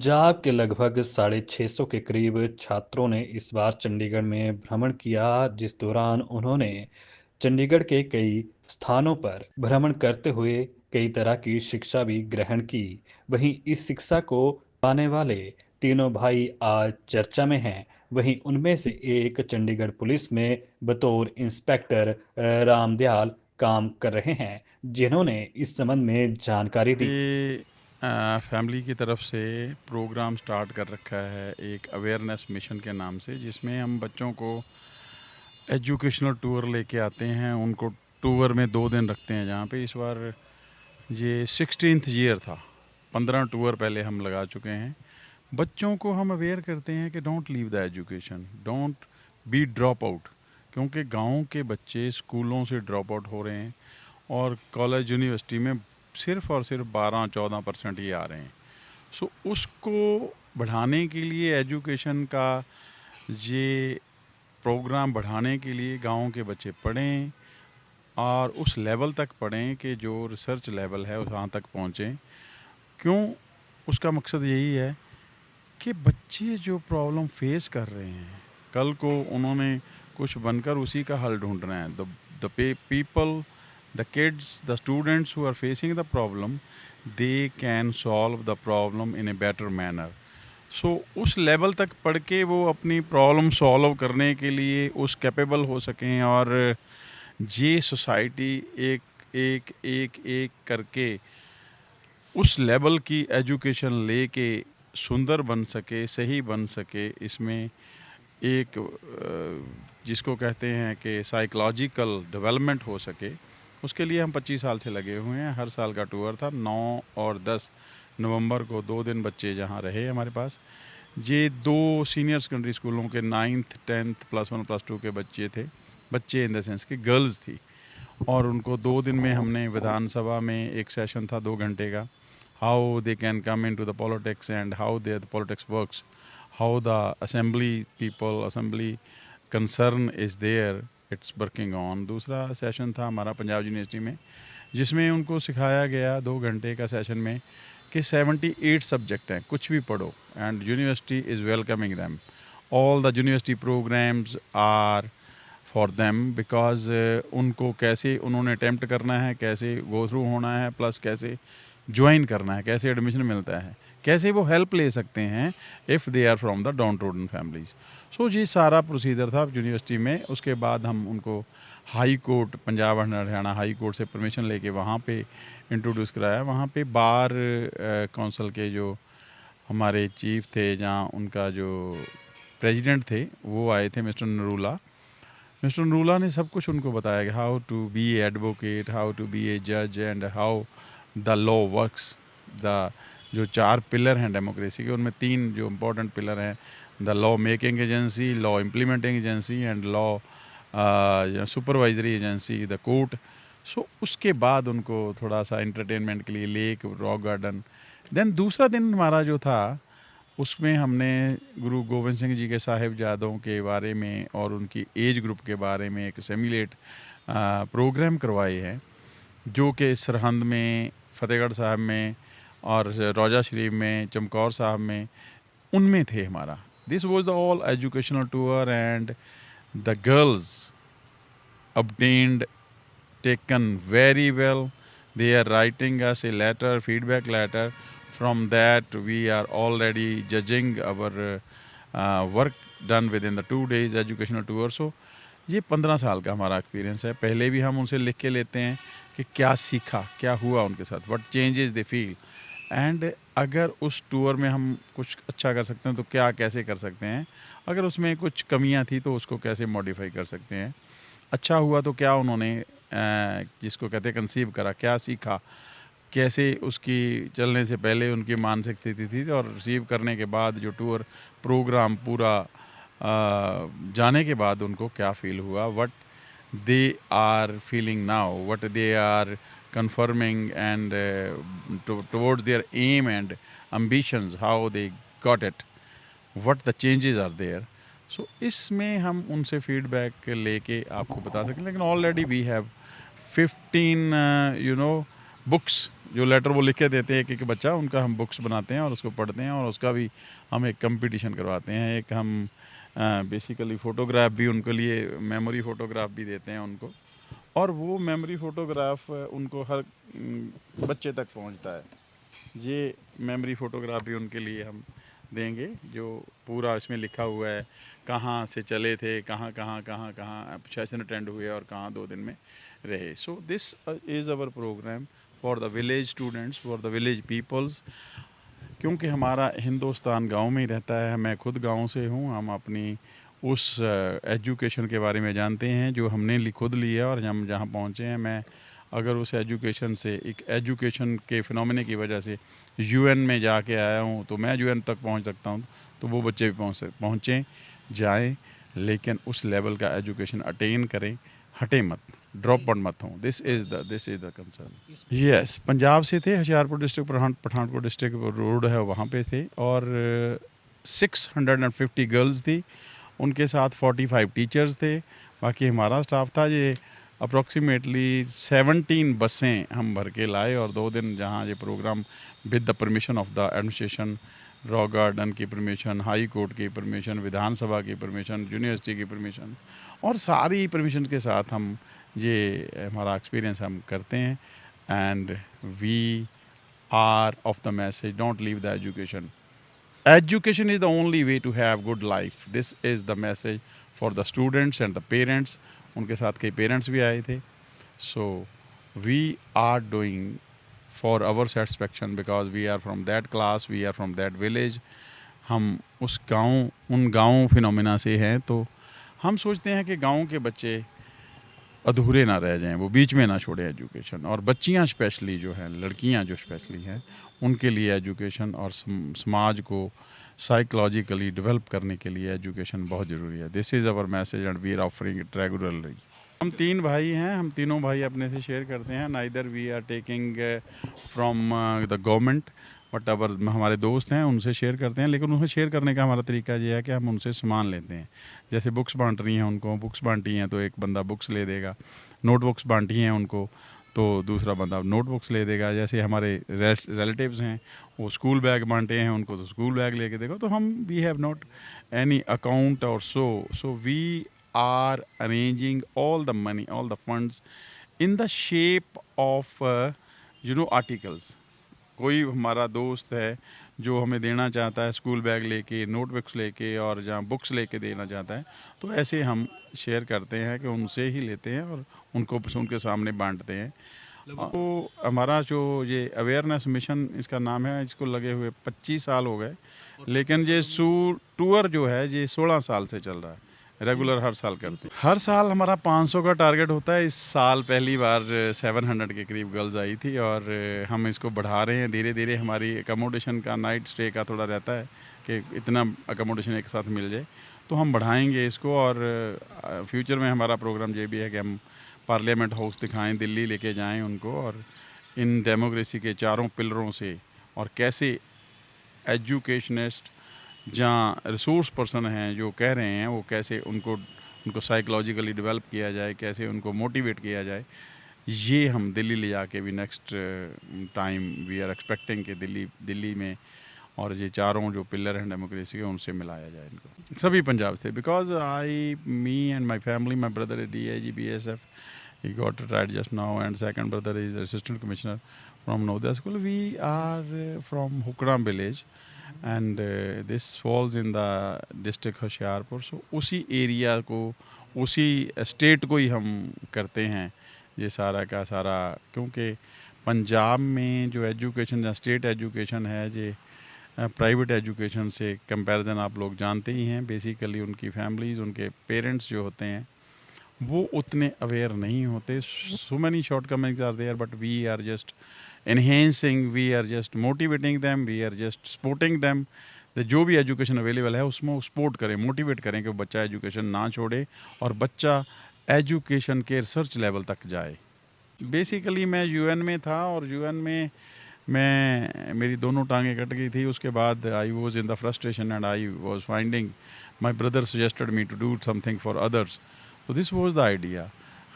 पंजाब के लगभग 650 के करीब छात्रों ने इस बार चंडीगढ़ में भ्रमण किया, जिस दौरान उन्होंने चंडीगढ़ के कई स्थानों पर भ्रमण करते हुए कई तरह की शिक्षा भी ग्रहण की। वहीं इस शिक्षा को पाने वाले तीनों भाई आज चर्चा में हैं। वहीं उनमें से एक चंडीगढ़ पुलिस में बतौर इंस्पेक्टर रामदयाल काम कर रहे हैं, जिन्होंने इस संबंध में जानकारी दी। ये फैमिली की तरफ से प्रोग्राम स्टार्ट कर रखा है एक अवेयरनेस मिशन के नाम से, जिसमें हम बच्चों को एजुकेशनल टूर लेके आते हैं। उनको टूर में 2 दिन रखते हैं, जहाँ पे इस बार ये 16th ईयर था। 15 टूर पहले हम लगा चुके हैं। बच्चों को हम अवेयर करते हैं कि don't leave the education, don't be drop out, क्योंकि गांव के बच्चे स्कूलों से ड्रॉप आउट हो रहे हैं और कॉलेज यूनिवर्सिटी में सिर्फ और सिर्फ 12-14% ही आ रहे हैं। सो उसको बढ़ाने के लिए एजुकेशन का ये प्रोग्राम बढ़ाने के लिए गाँव के बच्चे पढ़ें और उस लेवल तक पढ़ें कि जो रिसर्च लेवल है वहाँ तक पहुँचें। क्यों? उसका मकसद यही है कि बच्चे जो प्रॉब्लम फेस कर रहे हैं, कल को उन्होंने कुछ बनकर उसी का हल ढूंढना है। The people, the kids, the students who are facing the problem, they can solve the problem in a better manner. So उस लेवल तक पढ़ के वो अपनी प्रॉब्लम सॉल्व करने के लिए उस कैपेबल हो सकें और ये सोसाइटी एक एक एक एक करके उस लेवल की एजुकेशन लेके सुंदर बन सके, सही बन सके। इसमें एक जिसको कहते हैं कि साइकोलॉजिकल डेवलपमेंट हो सके, उसके लिए हम 25 साल से लगे हुए हैं। हर साल का टूर था। 9 और 10 नवंबर को 2 दिन बच्चे जहाँ रहे हमारे पास। ये 2 सीनियर सेकेंडरी स्कूलों के 9th 10th +1 +2 के बच्चे थे। बच्चे इन द सेंस कि गर्ल्स थी, और उनको 2 दिन में हमने विधानसभा में एक सेशन था 2 घंटे का, how they can come into the politics and how they the politics works, how the assembly concern is there, it's working on. दूसरा सेशन था हमारा पंजाब यूनिवर्सिटी में, जिसमें उनको सिखाया गया 2 घंटे का सेशन में कि 78 सब्जेक्ट हैं, कुछ भी पढ़ो, and university is welcoming them. All the university programs are for them, because उनको कैसे उन्होंने अटैम्प्ट करना है, कैसे गो थ्रू होना है, प्लस कैसे ज्वाइन करना है, कैसे एडमिशन मिलता है, कैसे वो हेल्प ले सकते हैं if they are from the downtrodden families. So ये सारा प्रोसीजर था यूनिवर्सिटी में। उसके बाद हम उनको high court, Punjab and Haryana high court से परमिशन लेके वहाँ पे इंट्रोड्यूस कराया। वहाँ पे बार काउंसिल के जो हमारे चीफ थे, जहाँ उनका जो प्रेसिडेंट थे वो आए थे, मिस्टर नरूला। मिस्टर नरूला ने सब कुछ उनको बताया कि how to be a advocate, how to be a जज, and how the law works. The जो 4 पिलर हैं डेमोक्रेसी के, उनमें 3 जो इम्पोर्टेंट पिलर हैं, the law making agency, law implementing agency, and law supervisory agency, the court. So उसके बाद उनको थोड़ा सा एंटरटेनमेंट के लिए लेक, रॉक गार्डन। देन दूसरा दिन हमारा जो था, उसमें हमने गुरु गोविंद सिंह जी के साहिबजादों के बारे में और उनकी एज ग्रुप के बारे में एक सिमुलेट प्रोग्राम करवाए हैं, जो कि सरहंद में, फतेहगढ़ साहब में और रोजा शरीफ में, चमकौर साहब में, उनमें थे हमारा। This was the all educational tour, and the girls obtained taken very well. They are writing us a letter, feedback letter. From that we are already judging our work done within the 2 days educational tour. So ये 15 साल का हमारा experience है। पहले भी हम उनसे लिख के लेते हैं कि क्या सीखा, क्या हुआ उनके साथ, what changes they feel, and अगर उस टूर में हम कुछ अच्छा कर सकते हैं तो क्या, कैसे कर सकते हैं, अगर उसमें कुछ कमियां थी तो उसको कैसे मॉडिफाई कर सकते हैं, अच्छा हुआ तो क्या उन्होंने जिसको कहते हैं कंसीव करा, क्या सीखा, कैसे उसकी चलने से पहले उनकी मानसिक स्थिति थी, और रिसीव करने के बाद जो टूर प्रोग्राम पूरा जाने के बाद उनको क्या फील हुआ, what they are feeling now, what they are confirming and towards their aim and ambitions, how they got it, what the changes are there. So इसमें हम उनसे फीडबैक लेके आपको बता सकें। लेकिन ऑलरेडी वी हैव 15 बुक्स जो लेटर वो लिख के देते हैं एक एक बच्चा, उनका हम बुक्स बनाते हैं और उसको पढ़ते हैं, और उसका भी हम एक कंपटीशन करवाते हैं। एक हम बेसिकली फ़ोटोग्राफ भी उनके लिए, मेमोरी फ़ोटोग्राफ भी देते हैं उनको, और वो मेमोरी फ़ोटोग्राफ उनको हर बच्चे तक पहुंचता है। ये मेमोरी फ़ोटोग्राफ भी उनके लिए हम देंगे, जो पूरा इसमें लिखा हुआ है कहाँ से चले थे, कहाँ कहाँ कहाँ कहाँ सेशन अटेंड हुए और कहाँ 2 दिन में रहे। So this is our program for the village students, for the village peoples. क्योंकि हमारा हिंदुस्तान गांव में ही रहता है, मैं खुद गांव से हूं, हम अपनी उस एजुकेशन के बारे में जानते हैं जो हमने खुद ली है, और हम जहां पहुंचे हैं, मैं अगर उस एजुकेशन से, एक एजुकेशन के फिनोमिने की वजह से यूएन में जाके आया हूं, तो मैं यूएन तक पहुंच सकता हूं, तो वो बच्चे भी पहुंचें, जाएं, लेकिन उस लेवल का एजुकेशन अटेन करें, हटे मत, ड्रॉप आउट मत हों। This is the concern. Yes, Punjab से थे, Hoshiarpur district, Pathankot district road है वहाँ पे थे, और 650 गर्ल्स थी, उनके साथ 45 टीचर्स थे, बाकी हमारा स्टाफ था। ये अप्रॉक्सीमेटली 17 बसें हम भर के लाए, और 2 दिन जहाँ ये program with the permission of the administration, rock garden की परमिशन, हाई कोर्ट की परमिशन, विधानसभा की परमिशन, यूनिवर्सिटी की परमिशन, और सारी परमिशन के साथ हम ये हमारा एक्सपीरियंस हम करते हैं। And we are of the message, don't leave the education, education is the only way to have good life. This is the message for the students and the parents. उनके साथ कई पेरेंट्स भी आए थे. So we are doing for our satisfaction because we are from that class, we are from that village. हम उस गांव, उन गांव फिनोमिना से हैं, तो हम सोचते हैं कि गांव के बच्चे अधूरे ना रह जाएं, वो बीच में ना छोड़े एजुकेशन, और बच्चियां स्पेशली जो हैं, लड़कियां जो स्पेशली हैं, उनके लिए एजुकेशन और समाज को साइकोलॉजिकली डेवलप करने के लिए एजुकेशन बहुत ज़रूरी है। This is our message and we are offering it regularly. हम 3 भाई हैं, हम तीनों भाई अपने से शेयर करते हैं, neither we are taking from the government, but our हमारे दोस्त हैं उनसे शेयर करते हैं, लेकिन उनसे शेयर करने का हमारा तरीका ये है कि हम उनसे सामान लेते हैं। जैसे बुक्स बांटनी हैं उनको, बुक्स बांटी हैं तो एक बंदा बुक्स ले देगा, नोटबुक्स बांटी हैं उनको तो दूसरा बंदा नोटबुक्स ले देगा। जैसे हमारे रिलेटिव्स हैं, वो स्कूल बैग बांटे हैं उनको, तो स्कूल बैग लेके देगा। तो हम we have not any account और so we are arranging all the money, all the funds in the shape of articles. कोई हमारा दोस्त है जो हमें देना चाहता है स्कूल बैग लेके, नोटबुक्स लेके, और जहाँ बुक्स लेके देना चाहता है, तो ऐसे हम शेयर करते हैं कि उनसे ही लेते हैं और उनको उनके सामने बांटते हैं। तो हमारा जो ये अवेयरनेस मिशन इसका नाम है, इसको लगे हुए 25 साल हो गए, लेकिन ये टूर जो है ये 16 साल से चल रहा है, रेगुलर हर साल करते हैं। हर साल हमारा 500 का टारगेट होता है। इस साल पहली बार 700 के करीब गर्ल्स आई थी, और हम इसको बढ़ा रहे हैं धीरे धीरे। हमारी अकोमोडेशन का, नाइट स्टे का थोड़ा रहता है कि इतना अकोमोडेशन एक साथ मिल जाए, तो हम बढ़ाएंगे इसको। और फ्यूचर में हमारा प्रोग्राम ये भी है कि हम पार्लियामेंट हाउस दिखाएं, दिल्ली लेके जाएं उनको, और इन डेमोक्रेसी के चारों पिलरों से, और कैसे एजुकेशनिस्ट जहाँ रिसोर्स पर्सन हैं जो कह रहे हैं, वो कैसे उनको साइकोलॉजिकली डेवलप किया जाए, कैसे उनको मोटिवेट किया जाए, ये हम दिल्ली ले जाके भी next time we are expecting कि दिल्ली में, और ये चारों जो पिलर हैं डेमोक्रेसी के, उनसे मिलाया जाए इनको। सभी पंजाब से, because me and my family, my brother is DIG BSF, he got retired just now, and second brother is assistant commissioner from Navodaya school. We are from Hukram village, and this falls in the district Hoshiarpur. So उसी area को, उसी state को ही हम करते हैं ये सारा का सारा। क्योंकि पंजाब में जो एजुकेशन या स्टेट एजुकेशन है, ये प्राइवेट एजुकेशन से कंपैरिजन आप लोग जानते ही हैं। बेसिकली उनकी फैमिलीज़, उनके पेरेंट्स जो होते हैं, वो उतने अवेयर नहीं होते। So many shortcomings are there, but we are just enhancing, we are just motivating them, we are just supporting them. जो भी एजुकेशन अवेलेबल है उसमें सपोर्ट करें, मोटिवेट करें कि बच्चा एजुकेशन ना छोड़े, और बच्चा एजुकेशन के रिसर्च लेवल तक जाए। बेसिकली मैं यूएन में था, और यूएन में मेरी दोनों टांगें कट गई थी। उसके बाद I was in the frustration and I was finding my brother suggested me to do something for others. So this was the idea.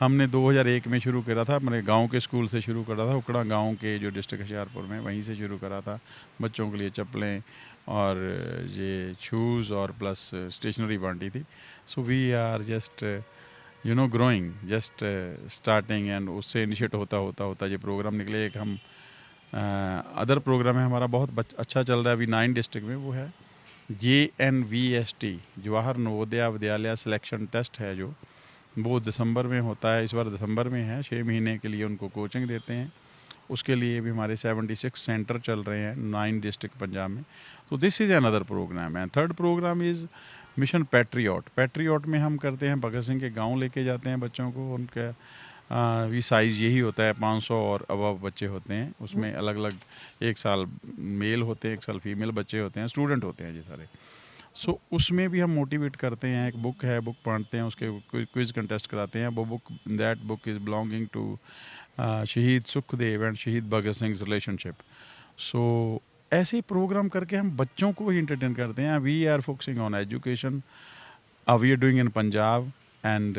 हमने 2001 में शुरू करा था, मेरे गांव के स्कूल से शुरू करा था, उकड़ा गांव के जो डिस्ट्रिक्ट होशियारपुर में, वहीं से शुरू करा था। बच्चों के लिए चप्पलें और ये शूज़ और प्लस स्टेशनरी बांटी थी। So we are just growing, just starting, and उससे इनिशिएट होता ये प्रोग्राम निकले। एक हम अदर प्रोग्राम है हमारा बहुत अच्छा चल रहा है अभी 9 डिस्ट्रिक्ट में, वो है JNVST, Jawahar Navodaya Vidyalaya selection test है, जो वो दिसंबर में होता है। इस बार दिसंबर में है। 6 महीने के लिए उनको कोचिंग देते हैं। उसके लिए भी हमारे 76 सेंटर चल रहे हैं 9 डिस्ट्रिक्ट पंजाब में। तो दिस इज़ अनदर प्रोग्राम है। Third program is mission patriot में हम करते हैं, भगत सिंह के गांव लेके जाते हैं बच्चों को। उनका भी साइज़ यही होता है, 500 और अबव बच्चे होते हैं उसमें। अलग अलग, एक साल मेल होते हैं, एक साल फीमेल बच्चे होते हैं, स्टूडेंट होते हैं ये सारे। सो उसमें भी हम मोटिवेट करते हैं। एक बुक है, बुक पढ़ते हैं, उसके क्विज़ कंटेस्ट कराते हैं। वो that book is belonging to शहीद सुखदेव एंड शहीद भगत सिंह रिलेशनशिप। सो ऐसे प्रोग्राम करके हम बच्चों को ही इंटरटेन करते हैं। We are focusing on education, we are doing in Punjab, and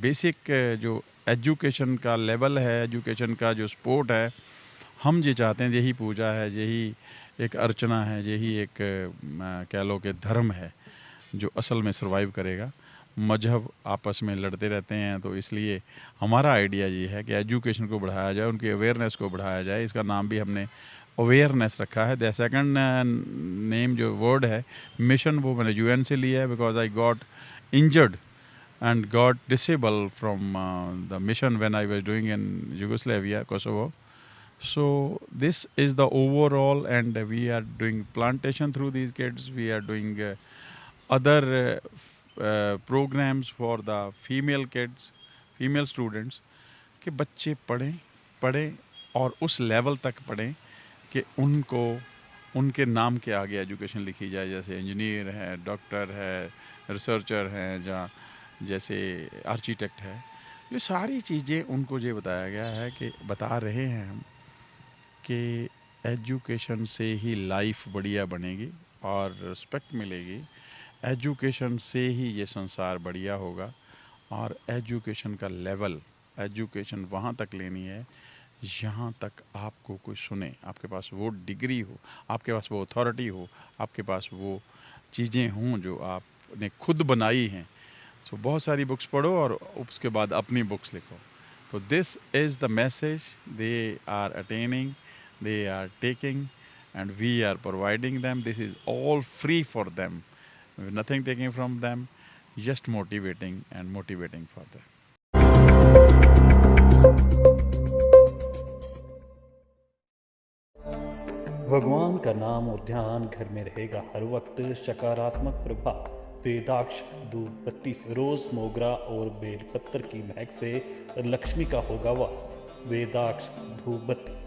basic जो एजुकेशन का लेवल है, एजुकेशन का जो सपोर्ट है, हम ये चाहते हैं, यही पूजा है, यही एक अर्चना है, यही एक कह लो कि धर्म है जो असल में सर्वाइव करेगा। मजहब आपस में लड़ते रहते हैं, तो इसलिए हमारा आइडिया ये है कि एजुकेशन को बढ़ाया जाए, उनकी अवेयरनेस को बढ़ाया जाए। इसका नाम भी हमने अवेयरनेस रखा है। द सेकंड नेम जो वर्ड है मिशन, वो मैंने UN से लिया है, because I got injured and got disabled from the mission when I was doing in Yugoslavia, Kosovo. So this is the overall, and we are doing plantation through these kids. We are doing other programs for the female kids, female students, कि बच्चे पढ़ें और उस level तक पढ़ें कि उनको उनके नाम के आगे एजुकेशन लिखी जाए। जैसे इंजीनियर है, डॉक्टर है, रिसर्चर हैं, जहाँ जैसे आर्किटेक्ट है। ये सारी चीज़ें उनको ये बताया गया है कि बता रहे हैं हम कि एजुकेशन से ही लाइफ बढ़िया बनेगी और रिस्पेक्ट मिलेगी। एजुकेशन से ही ये संसार बढ़िया होगा। और एजुकेशन का लेवल, एजुकेशन वहाँ तक लेनी है यहाँ तक आपको कोई सुने, आपके पास वो डिग्री हो, आपके पास वो अथॉरिटी हो, आपके पास वो चीज़ें हों जो आपने खुद बनाई हैं। सो बहुत सारी बुक्स पढ़ो और उसके बाद अपनी बुक्स लिखो। तो this is the message they are attending, they are taking, and we are providing them. This is all free for them, nothing taking from them, just motivating and motivating for them. भगवान का नाम और ध्यान घर में रहेगा हर वक्त, सकारात्मक प्रभाव। वेदाक्ष धूप बत्ती से, रोज मोगरा और बेलपत्र की महक से लक्ष्मी का होगा वास। वेदाक्ष धूप बत्ती।